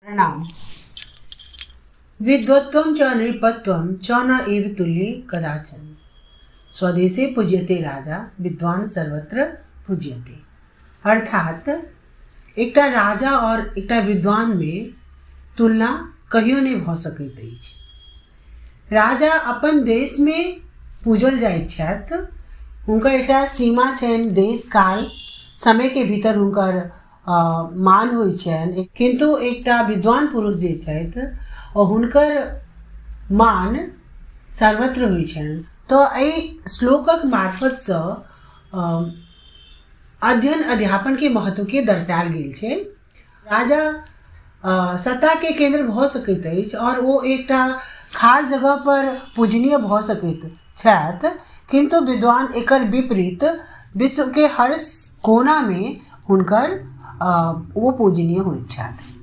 प्रणाम। विद्वत्वं च नृपत्वं च न एव तुल्ये कदाचन। स्वदेशे पूज्यते राजा, विद्वान सर्वत्र पूज्यते। अर्थात एकटा राजा और एकटा विद्वान में तुलना कहियो नहीं भऽ सकैत अछि। राजा अपन देश में पूजल जाइत छथि, हुनकर एकटा सीमा छनि, देश काल समय के भीतर हुनकर मान होइ छनि। किंतु एकटा विद्वान पुरुष जे छथि हुनकर मान सर्वत्र होइ छनि। तो एहि श्लोकक मार्फत से अध्ययन अध्यापन के महत्व के दर्शायल गेल छै। राजा सत्ता के केंद्र भऽ सकैत अछि और वो एकटा खास जगह पर पूजनीय भऽ सकैत छथि, किंतु विद्वान एकर विपरीत विश्व के हर कोना में हुनकर वो पूजनीय होइत छथि।